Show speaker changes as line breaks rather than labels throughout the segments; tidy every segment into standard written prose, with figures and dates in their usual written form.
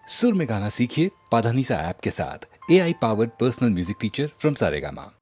सुर में गाना सीखिए पाधानीसा ऐप के साथ। AI powered personal music teacher from Saregama.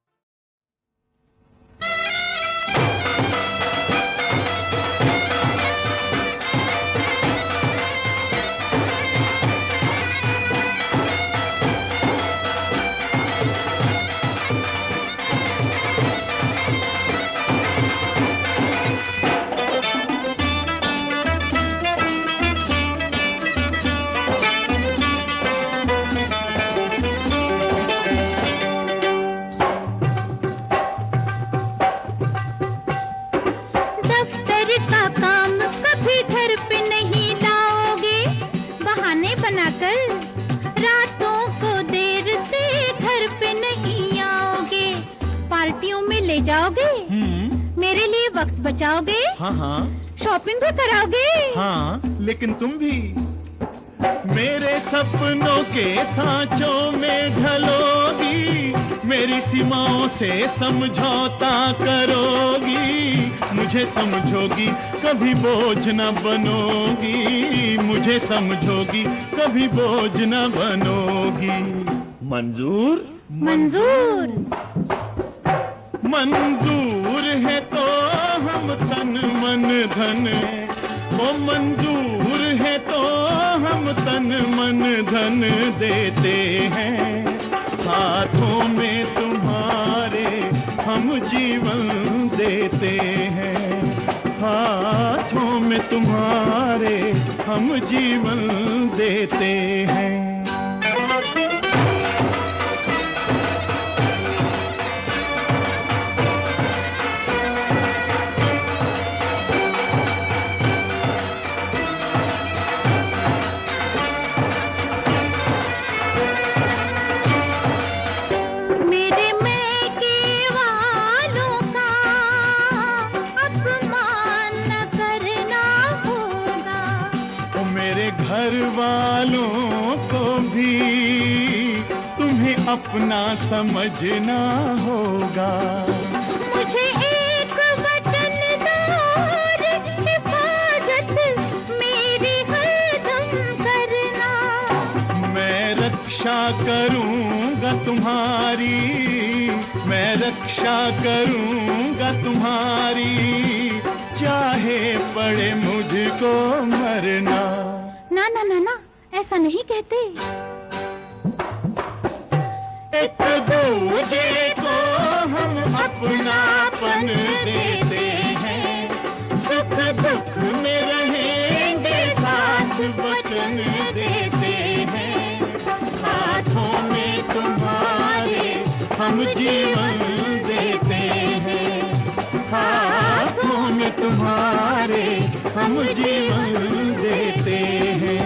रातों को देर से घर पे नहीं आओगे, पार्टियों में ले जाओगे, मेरे लिए वक्त बचाओगे,
हाँ,
शॉपिंग भी कराओगे।
हाँ, लेकिन तुम भी मेरे सपनों के सांचों में ढलोगी, मेरी सीमाओं से समझौता करोगी, मुझे समझोगी कभी बोझ न बनोगी, मुझे समझोगी कभी बोझ न बनोगी। मंजूर
मंजूर
मंजूर है तो हम तन मन धन, ओ मंजूर है तो हम तन मन धन देते हैं, हाथों में तुम्हारे हम जीवन देते हैं, हाथों में तुम्हारे हम जीवन देते हैं। घर वालों को भी तुम्हें अपना समझना होगा,
मुझे एक वतन और हिफाजत मेरी हरदम करना,
मैं रक्षा करूंगा तुम्हारी, मैं रक्षा करूंगा तुम्हारी, चाहे पड़े मुझको मरना।
ना ना ना ना, ऐसा नहीं कहते।
एक दूजे को हम अपनापन देते हैं, सुख दुख में रहेंगे साथ वचन देते हैं, हाथों में तुम्हारे हम जीवन देते हैं, हाथों में तुम्हारे हम जीवन देते हैं।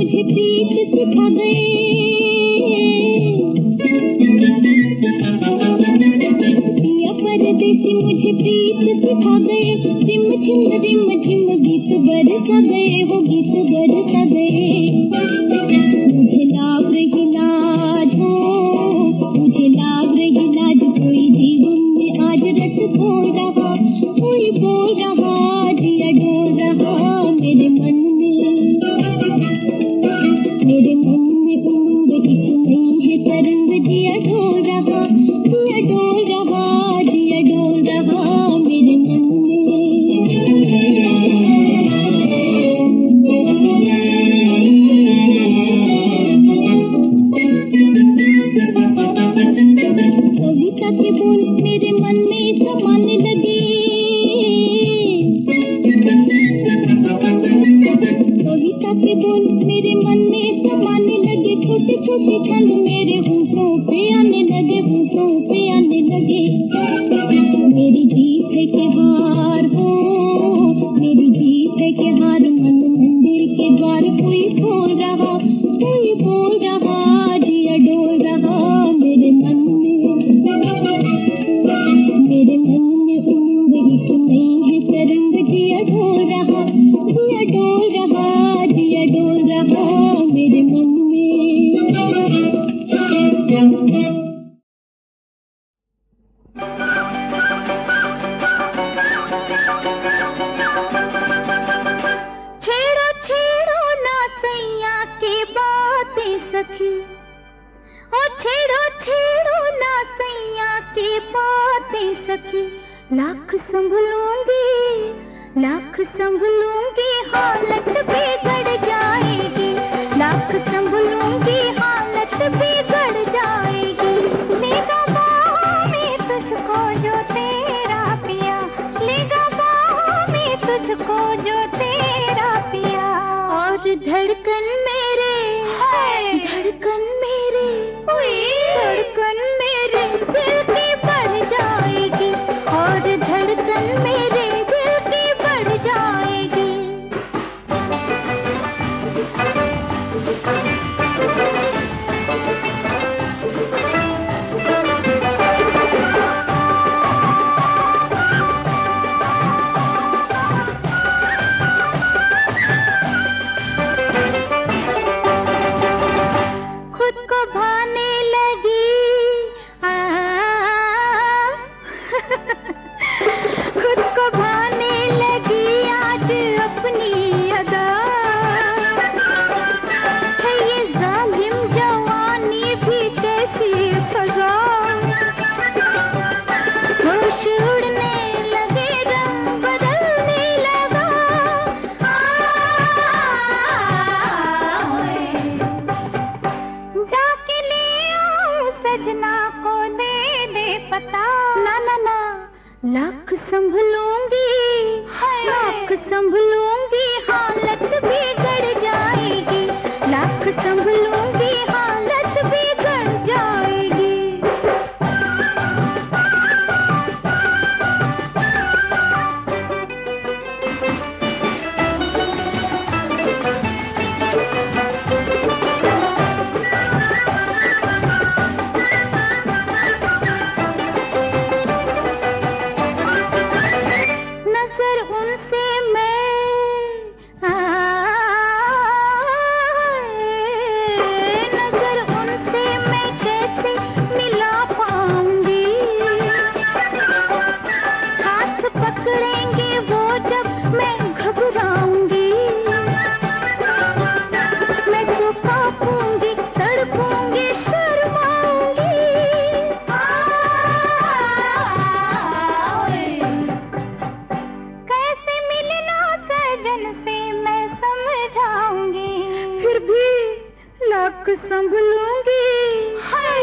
मुझे प्रीत सिखा गए, पिया परदेसी मुझे प्रीत सिखा गए, रिम झिम गीत बरसा गए, वो गीत बरसा गए। मुझे लाग रही लाज हो, मुझे लाग रही लाज, कोई जीवन में आज रस बोल रहा, कोई बोल रहा, जिया डोल रहा मेरे मन में, मेरे मन में उमंग एक नहीं है तरंग, जिया डोल रहा, जिया डोल रहा, जिया डोल रहा मेरे मन कविता के बोल मेरे मन में समाने लगे, कविता के बोल मेरे मन में समाने लगे, छोटे छोटे छंद मेरे होठों पे आने लगे, होठों पे आने लगे। मेरी जीत है के हार हो, मेरी जीत है के हार, मन मंदिर के द्वार कोई बोल रहा, कोई बोल रहा, जिया डोल रहा मेरे मन में, मेरे मन में उमंग एक नहीं है तरंग, जिया डोल रहा, जिया डोल रहा, जिया डोल रहा मेरे मन में। छेड़ो छेड़ो ना सैया की बातें सखी, ओ छेड़ो छेड़ो ना सैया की बातें सखी, लाख संभलूंगी, लाख संभलूंगी, हालत बिगड़ जाएगी, लाख संभलूंगी, हालत बिगड़ जाएगी। लेगा बाहों में तुझको जो तेरा पिया, लेगा बाहों में तुझको जो तेरा पिया, और धड़कन मेरे, धड़कन मेरे, धड़कन मेरे दिल की बढ़ जाएगी, और धड़कन मेरे दिल की बढ़ जाएगी। खुद को भाने लगी, खुद को भाने लगी आज अपनी अदा, है ये जालिम जवानी भी कैसी सजा, होश उड़ने लगे, रंग बदलने लगा, जाके ले आओ सजना को दे दे पता, ना ना ना, लाख संभलूंगी, लाख संभलूंगी, हालत बिगड़ जाएगी, लाख संभलूंगी, हालत बिगड़ जाएगी। नजर उनसे मैं, नजर उनसे मैं कैसे मिला पाऊंगी, हाथ पकड़ेंगे वो जब मैं घबराऊंगी, मैं तो कांपूंगी, तड़पूंगी, शर्माऊंगी, कैसे मिलना सजन से मैं समझाऊंगी, फिर भी लाख संभलूंगी,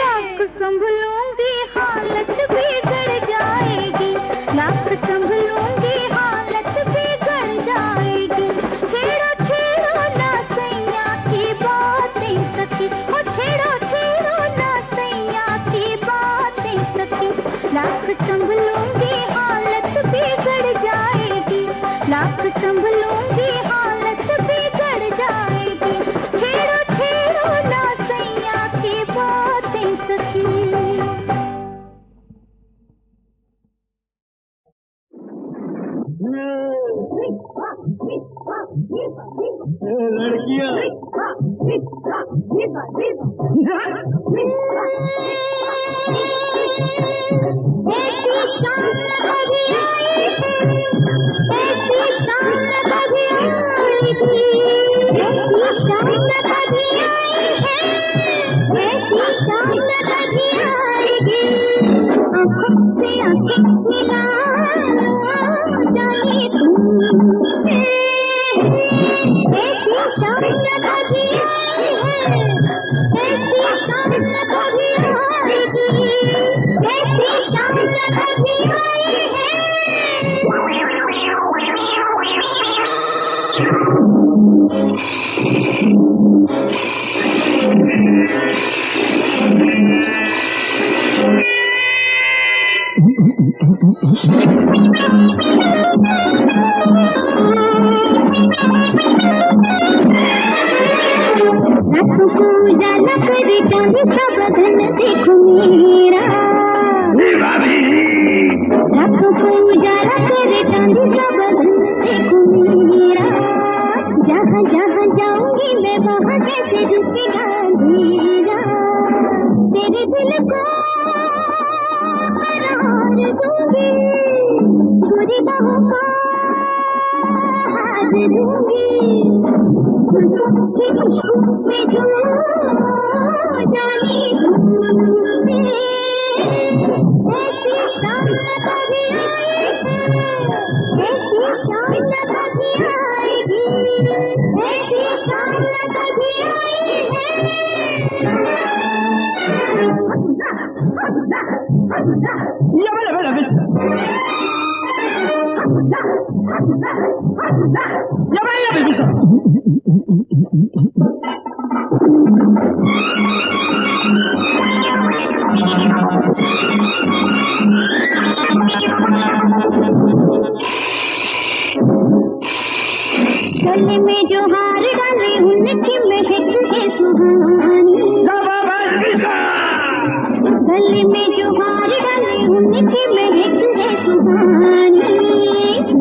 लाख संभलूंगी, हालत बिगड़ जाएगी, लाख संभलूंगी, हालत बिगड़ जाएगी। छेड़ो छेड़ो ना सैया की बातें सखी, ओ छेड़ो छेड़ो ना सैया की बातें सखी, लाख संभलूंगी, हालत बिगड़ जाएगी, लाख संभलूंगी, हालत बिगड़ जाएगी। गले में जो हार डाले उनकी महक है सुहानी, गले में जो हार डाले उनकी महक है सुहानी,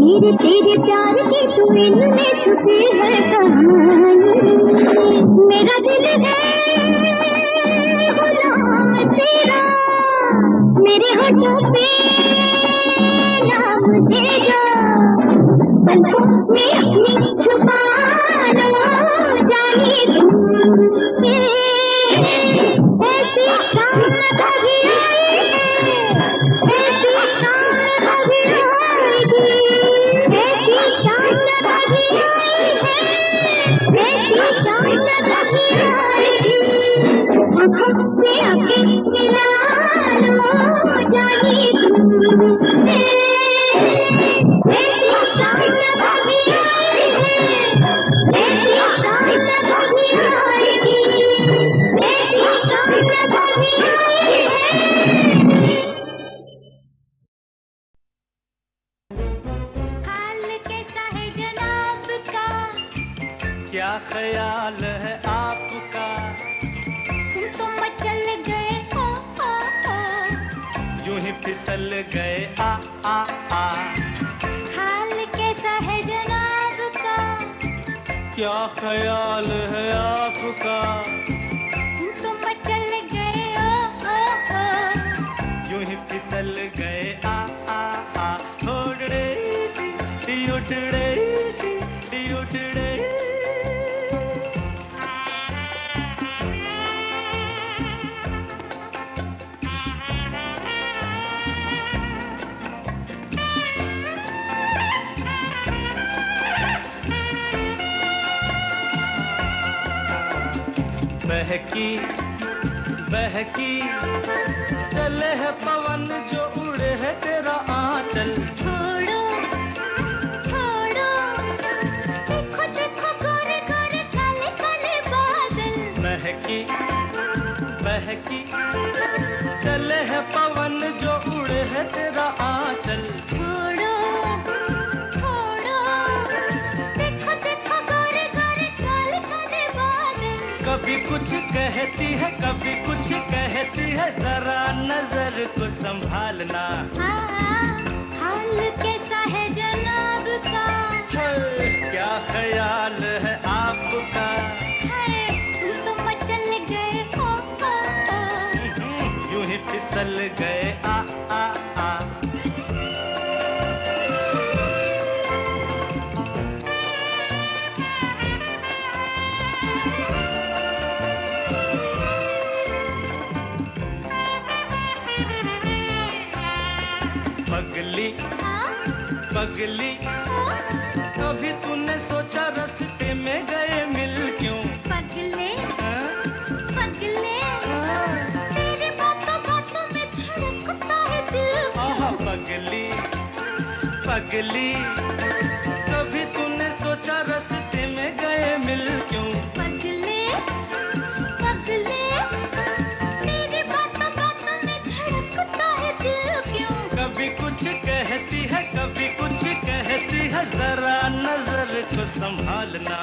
मेरे तेरे प्यार की तू इनमें छुपी है कहानी, मेरा दिल है गुलाम तेरा, मेरे होठों पे नाम तेरा, पलकों में अपनी छुपा लो जाने तुमसे, ऐसी शाम कभी आएगी, ऐसी शाम कभी आएगी, ऐसी शाम कभी आएगी, ऐसी शाम कभी आएगी, आँखों से आँखें मिला लो जाने तुमसे,
क्या ख्याल है आपका,
तुम तो मचल गए
यूं ही फिसल गए आ
हाल कैसा है जनाब का,
क्या ख्याल है आपका,
तुम तो मचल गए
यूं ही फिसल गए आ उड़ड़े उठड़े उठड़े। बहकी बहकी चले है पवन जो उड़े है तेरा आंचल,
छोड़ो छोड़ो देखो देखो गोरे गोरे काले काले बादल,
बहकी बहकी चले है पवन जो उड़े है तेरा आंचल,
छोड़ो छोड़ो देखो देखो गोरे गोरे काले काले बादल,
कभी कुछ कहती है कभी कुछ कहती है, जरा नजर को संभालना,
हाल कैसा है जनाब का।
क्या ख्याल है आपका?
तुम तो मचल गए हो,
यूं ही फिसल गए आ आ आ। पगली पगली कभी तूने सोचा रास्ते में गए मिल क्यों?
पगले
हाँ?
पगले तेरी बातों बातों में धड़कता है दिल
आहा
क्यों?
पगली पगली कभी तूने सोचा रास्ते में गए मिल क्यों?
पगले पगले तेरी बातों बातों में धड़कता है दिल क्यों?
कभी कुछ कहती है कभी कुछ कहती है, जरा नजर को संभालना।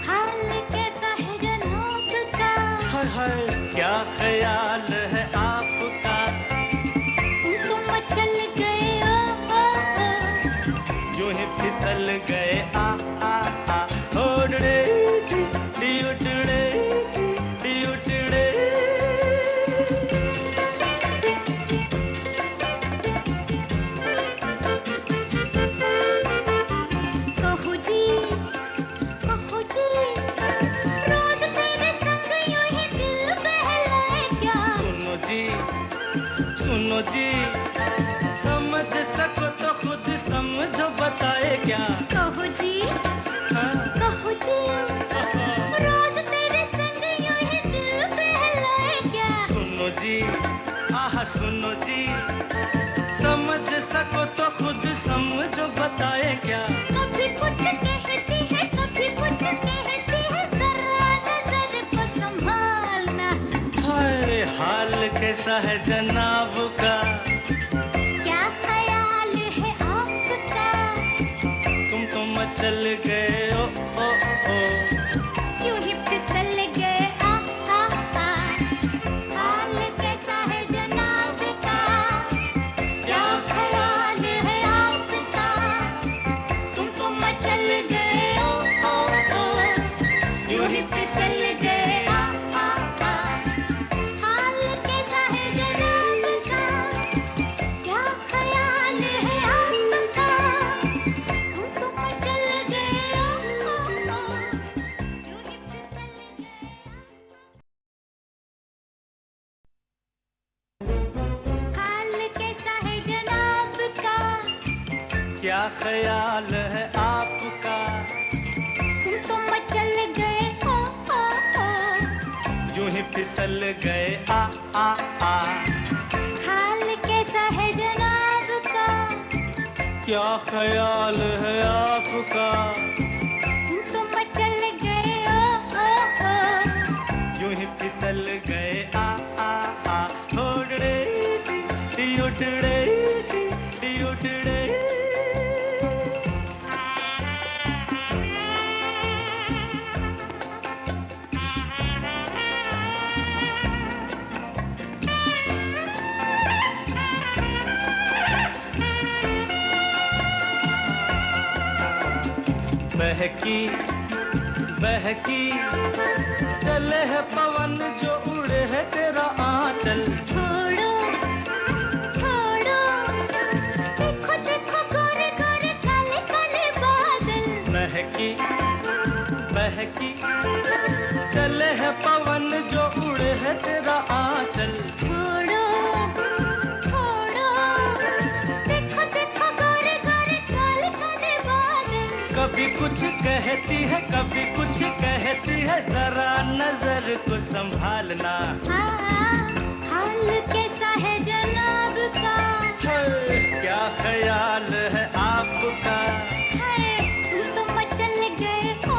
हाल कैसा है जनाब का?
हाय हाय क्या ख्याल है आपका?
तुम तो मचल गए हो,
यूं ही फिसल गए आ आ आ। उड़ड़े उड़ड़े उड़ड़े।
कहो जी रोज तेरे संग यूं ही दिल बहलाए क्या?
सुनो जी समझ सको तो खुद समझो बताए क्या?
कहो जी
हाँ?
रोज तेरे संग यूं ही दिल बहलाए क्या?
सुनो जी आह सुनो जी समझ सको तो खुद समझो बताए क्या?
कभी कुछ कहती है कभी कुछ कहती है, जरा नजर को संभालना।
हाय हाल कैसा है जनाब का?
क्या ख्याल है आपका?
तुम तो मचल गए ओ
यूं ही फिसल गए आ आ आ। हाल कैसा है जनाब का? क्या ख्याल है आपका? तुम तो मचल गए ओ, यूं ही फिसल गए आ आ आ। हाल कैसा है जनाब का? क्या ख्याल है आपका? तुम तो मचल गए ओ, यूं ही फिसल गए। हाल कैसा है जनाब का?
क्या ख्याल है आपका?
तुम तो मचल गए हो,
यूं ही फिसल गए आ आ आ।
हाल कैसा है जनाब का?
क्या ख्याल है आपका?
तुम तो मचल गए हो,
यूं ही फिसल गए आ आ आ। उड़ड़े उड़ड़े उड़ड़े। बहकी बहकी चले है पवन जो उड़े है तेरा आंचल।
छोड़ो छोड़ो देखो देखो गोरे गोरे काले काले बादल।
बहकी बहकी चले है पवन जो उड़े है तेरा आंचल।
छोड़ो छोड़ो देखो देखो गोरे गोरे काले काले बादल।
कभी कुछ कहती है कभी कुछ कहती है, जरा नजर को संभालना।
हाल कैसा है जनाब का?
क्या ख्याल है आपका?
तुम तो मचल गए हो,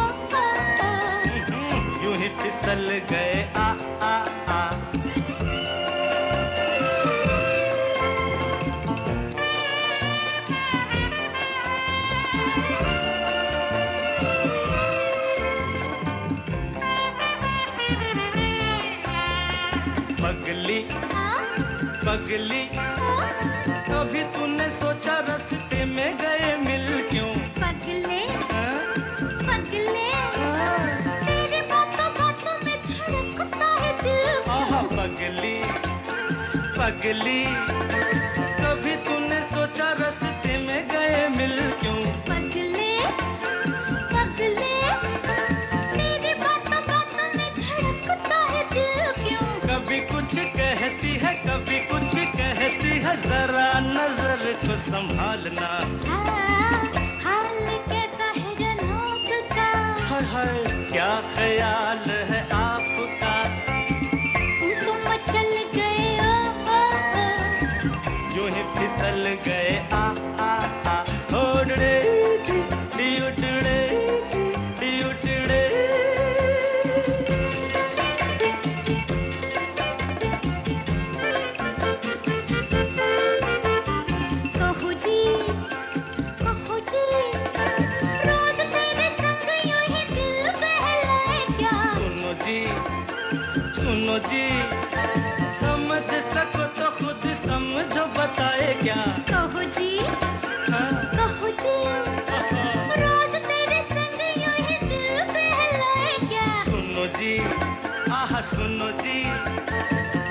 यूं ही फिसल गए आ आ आ। पगली पगली कभी तूने सोचा रास्ते में गए मिल पगली, कभी तूने सोचा रास्ते में गए मिल क्यों?
पगले पगले तेरी बातों बातों में धड़कता है दिल क्यों?
कभी कुछ कहती है, कभी कुछ कहती है, जरा नजर को संभालना।
हाल कैसा है जनाब का?
हाय हाय क्या ख्याल है आपका?
तुम चल गए
यूं ही फिसल गए ओड़े उठड़े उठड़े।
कहो जी रोज तेरे संग यूं ही दिल बहलाए क्या?
सुनो जी समझ सको तो खुद समझो, बताए क्या?
कहो जी
हाँ?
रोज तेरे संग यूं ही दिल बहलाए क्या?
सुनो जी सुनो जी,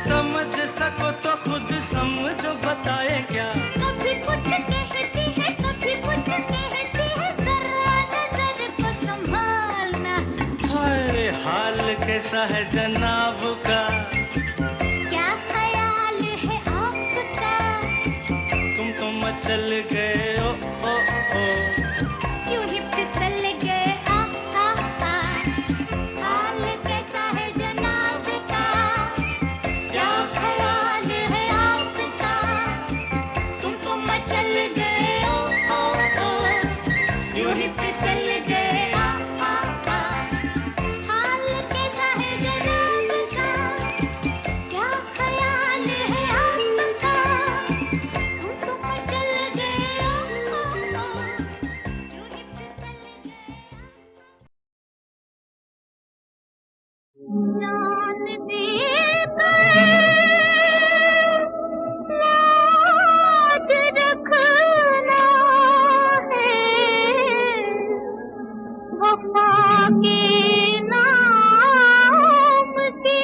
समझ सको तो खुद समझो, बताए क्या?
कभी कुछ कहती है, कभी कुछ कहती है, जरा नजर को संभालना।
हाय हाल कैसा है जनाब का?
क्या ख्याल है आपका?
तुम तो मचल गए ओ
यूं ही फिसल गए हाल कैसा है जनाब का? क्या ख्याल है आपका? तुम तो मचल गए यूं ही फिसल गए हाल कैसा है जनाब का? क्या ख्याल है आपका? तुम तो मचल गए यूं ही फिसल गए। जान दे लाज रखना है, वफा के नाम की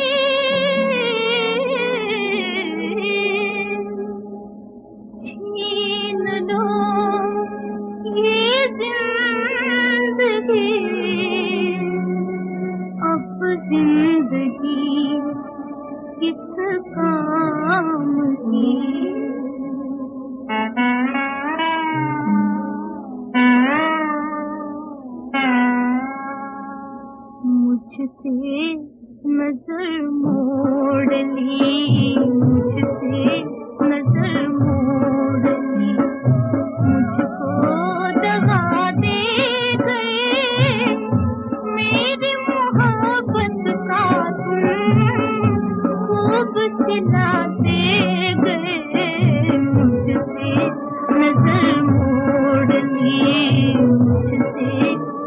छीन लो ये जिंदगी, अब जिंदगी किस काम की? मुझसे नजर मोड़ ली, मुझसे नजर मोड़ ली, मुझको दगा दे गए, मेरी मोहब्बत का तुम खूब सिलाते गए। मुझसे नजर मोड़ ली, मुझसे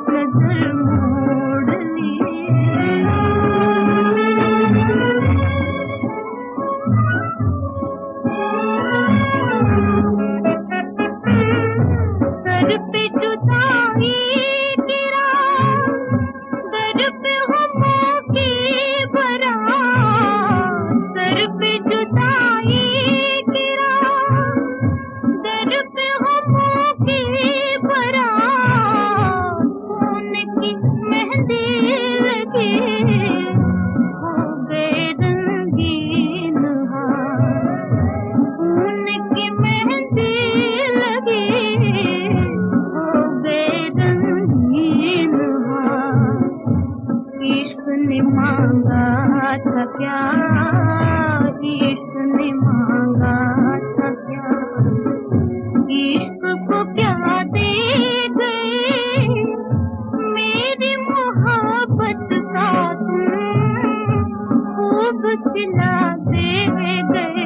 नजर मोड़ ली। सर पे जुदाई गिरा, दर पे गमों की बारात, सर पे जुदाई गिरा, दर पे गमों की बारात, खून की मेहंदी लगी, हो गए रंगीन हाथ, खून की मेहंदी लगी, हो गए रंगीन हाथ। इश्क ने मांगा था क्या, इश्क ने मांगा था क्या, इश्क को क्या दे गए, मेरी मोहब्बत का तुम खूब सिला दे गए।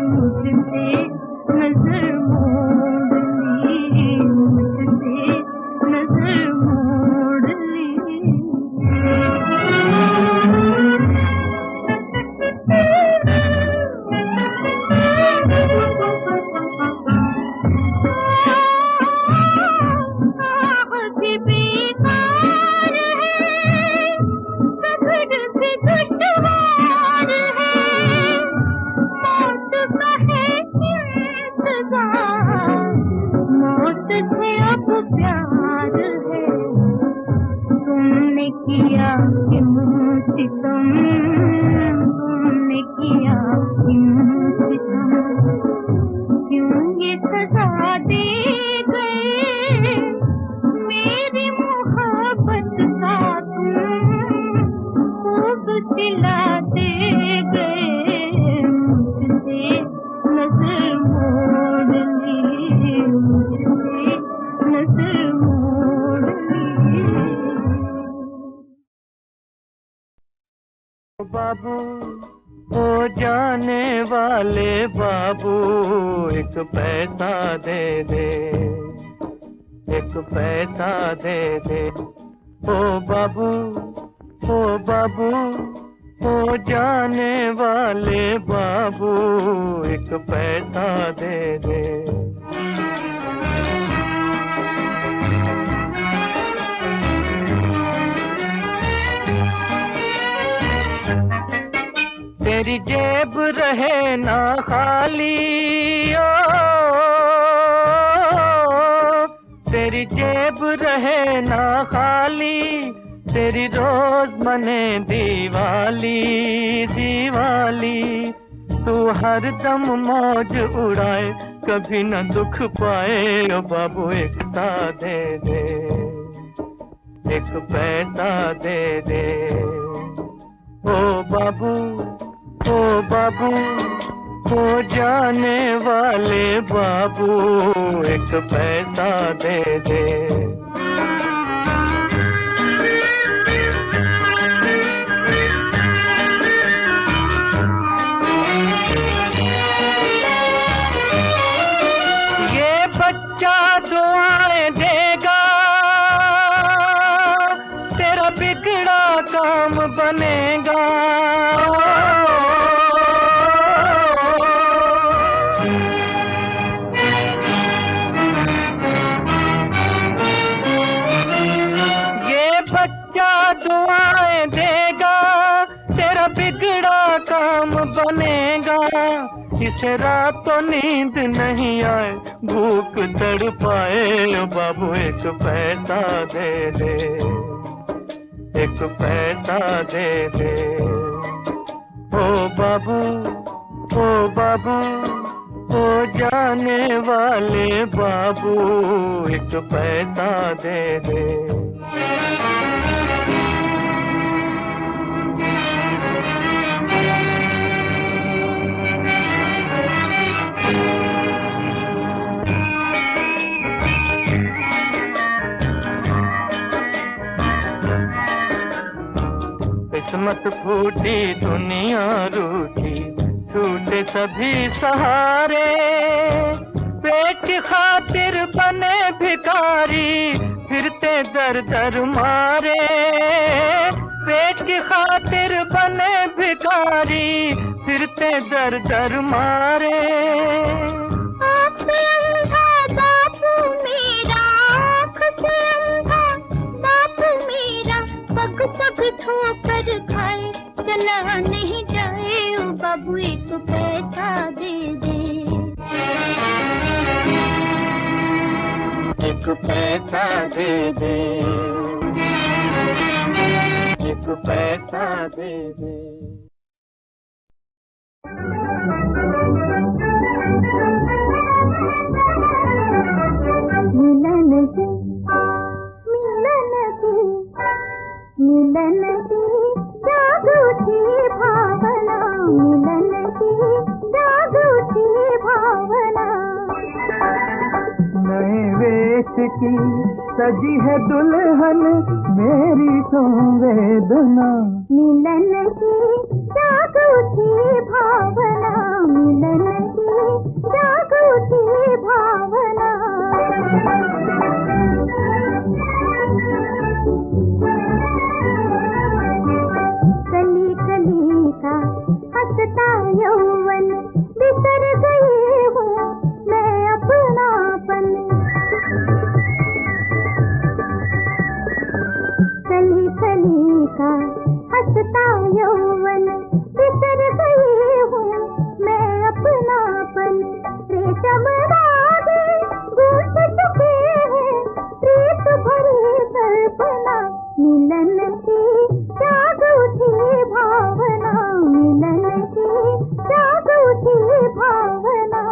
मुझसे नजर मोड़ ली, मुझसे नजर मोड़ ली। तुमने किया क्यों सितम, तुमने किया क्यों सितम, क्यों ये सजा दे गए मेरी मोहब्बत का तुम, खूब सिला दे गए मुझसे नजर मोड़ ली, मुझसे नजर मोड़ ली।
बाबू ओ जाने वाले बाबू, एक पैसा दे दे, एक पैसा दे दे। ओ बाबू, ओ बाबू, ओ जाने वाले बाबू, एक पैसा दे दे। तेरी जेब रहे ना खाली, ओ तेरी जेब रहे ना खाली, तेरी रोज मने दीवाली दीवाली। तू हर दम मौज उड़ाए, कभी न दुख पाए। ओ बाबू एक सा दे दे, एक पैसा दे दे। ओ बाबू, ओ बाबू, ओ जाने वाले बाबू, एक पैसा दे दे। ये बच्चा दुआएं देगा, तेरा बिगड़ा काम बनेगा। दुआएं देगा, तेरा बिगड़ा काम बनेगा। इसे रातों नींद नहीं आए, भूख तड़पाए। ओ बाबू एक पैसा दे दे, एक पैसा दे दे। ओ बाबू, ओ बाबू, ओ जाने वाले बाबू, एक पैसा दे दे। किस्मत फूटी दुनिया रूठी, छूटे सभी सहारे। पेट की खातिर बने भिखारी, फिरते दर दर मारे। पेट की खातिर बने भिखारी, फिरते दर दर मारे।
आँख से अंधा बापू मेरा, आँख से अंधा बापू मेरा, पग पग ठोकर खाए, चला नहीं जाए। ओ बाबू एक पैसा दे दे,
एक पैसा दे दे, एक पैसा दे दे।
मिलन की, मिलन की, मिलन की जाग उठी भावना, मिलन की जाग उठी भावना।
नए वेश की सजी है दुल्हन मेरी संवेदना।
मिलन की जाग उठी भावना, मिलन की जाग उठी भावना। कली कली का हंसता यौवन, बिसर गई हूँ मैं अपनापन। कली कली का हंसता यौवन, बिसर गई हूँ मैं अपनापन। रेशम धागे गूंथ चुके हैं प्रीत भरी कल्पना। मिलन मिलन की जाग उठी भावना, मिलन की जाग उठी भावना।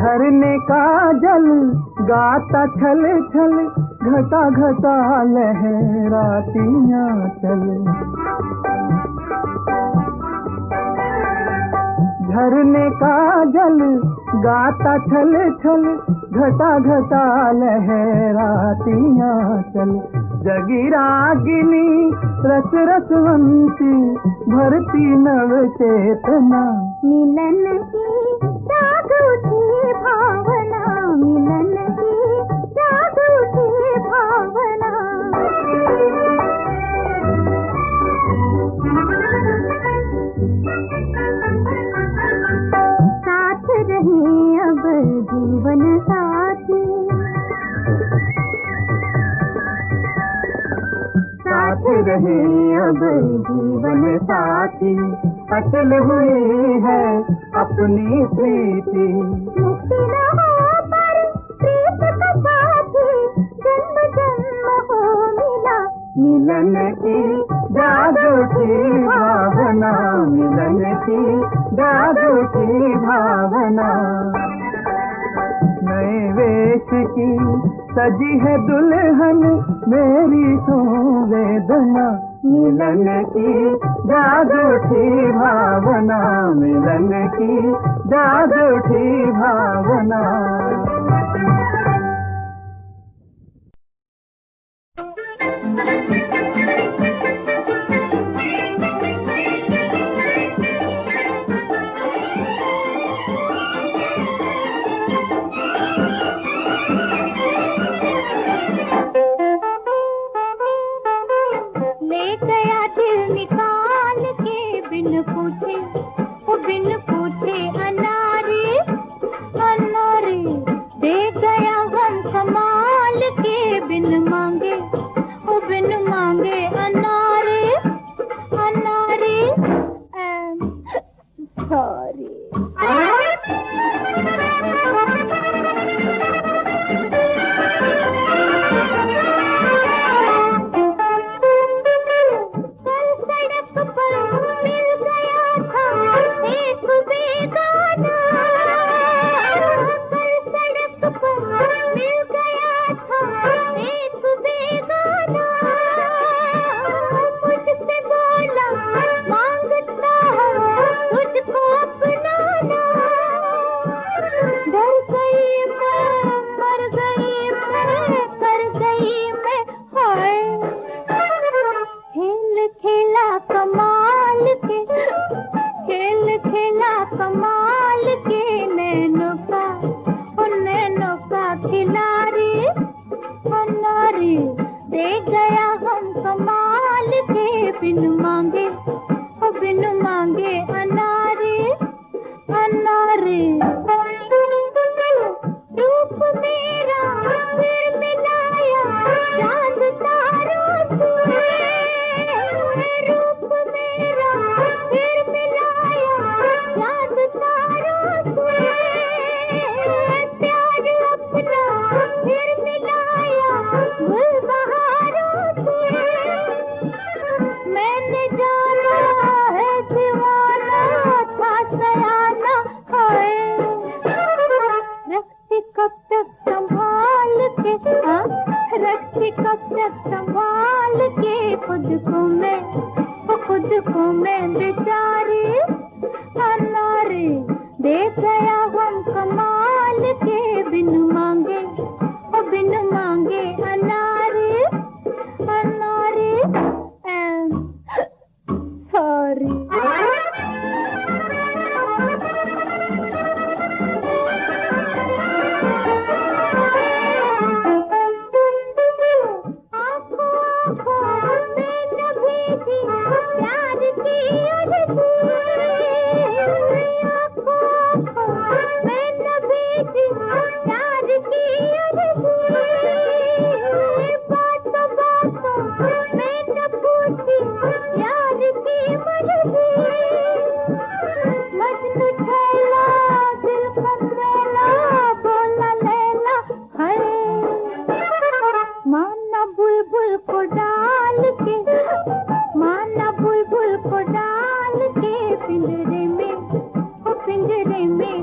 झरने का जल गाता छल छल, घटा घटा लहरातियाँ चल। झरने का जल गाता छल छल, घटा घटा लहरातियाँ चल। जगी रागिनी रस रसवंती, भरती नव चेतना।
मिलन की जाग उठी भावना, मिलन की जाग उठी भावना। साथ रहे अब जीवन साथी,
साथ रहे अब जीवन साथी, अचल हुई है अपनी प्रीति।
मुक्ति न हो पर प्रीत का साथी, जन्म जन्म हो मिला।
मिलन की जाग उठी भावना, मिलन की जाग उठी भावना। नए वेश की सजी है दुल्हन मेरी संवेदना। मिलन की जाग उठी भावना, मिलन की जाग उठी भावना।
ले गया दिल निकाल के बिन पूछे, वो बिन पूछे अनारे अनारे। दे गया गम कमाल के बिन मांगे, वो बिन मांगे अनारे अनारे। सॉरी।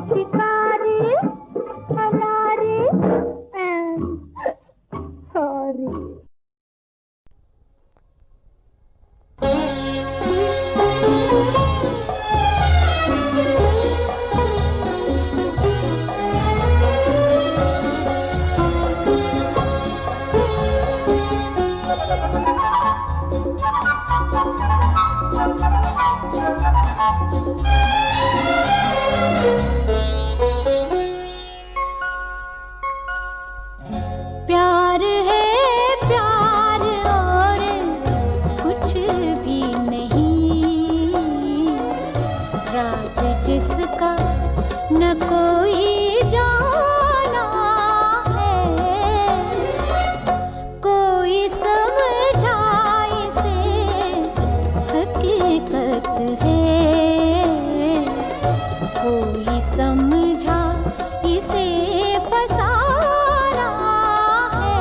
शिकारी अनारी एंड सॉरी। प्यार है प्यार और कुछ भी नहीं, राज जिसका न कोई जाना है, कोई समझाए से हकीकत है, कोई समझा इसे फसाना है।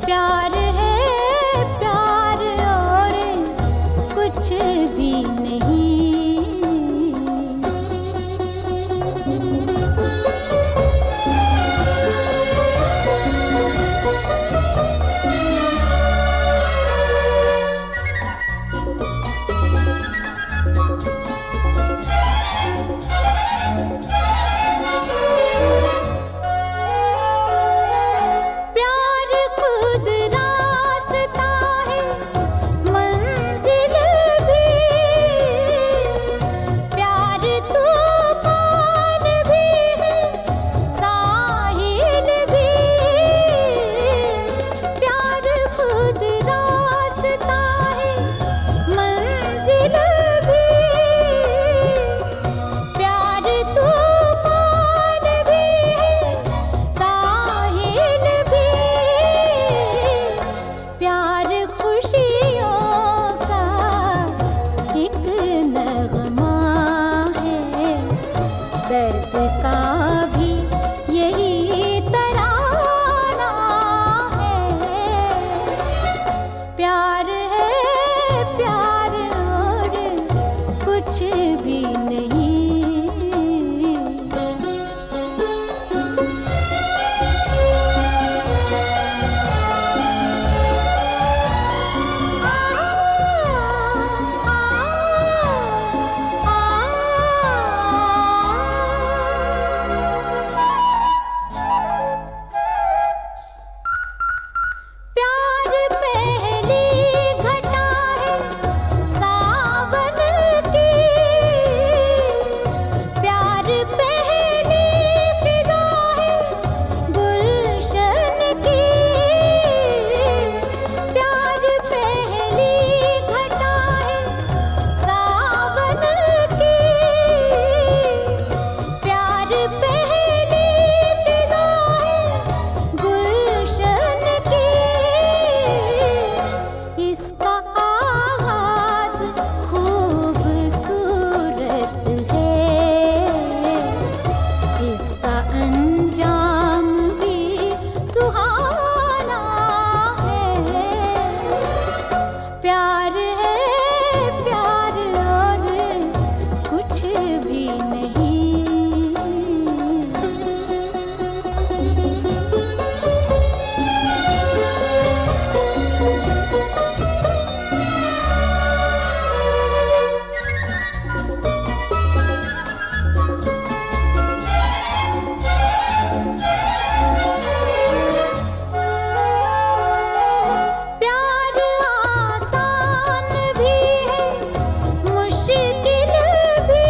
प्यार है प्यार और कुछ भी नहीं। प्यार खुद रास्ता है मंजिल भी, प्यार तूफान भी है साहिल भी, प्यार खुद रास्ता है मंजिल भी, प्यार तूफान भी है साहिल भी, प्यार खुशियों का एक नगमा है, दर्द का भी यही तराना है। प्यार है प्यार और कुछ भी नहीं। प्यार पहली घटा है सावन की, प्यार पहली फिजा है गुलशन की, प्यार पहली घटा है सावन की, प्यार पहली फिजा है गुलशन की, इसका आगाज खूबसूरत है, इसका अंजाम भी सुहाना है। प्यार है प्यार और कुछ भी नहीं। प्यार आसान भी है मुश्किल भी,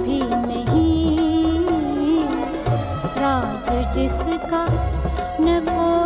भी नहीं, राज जिसका न कोई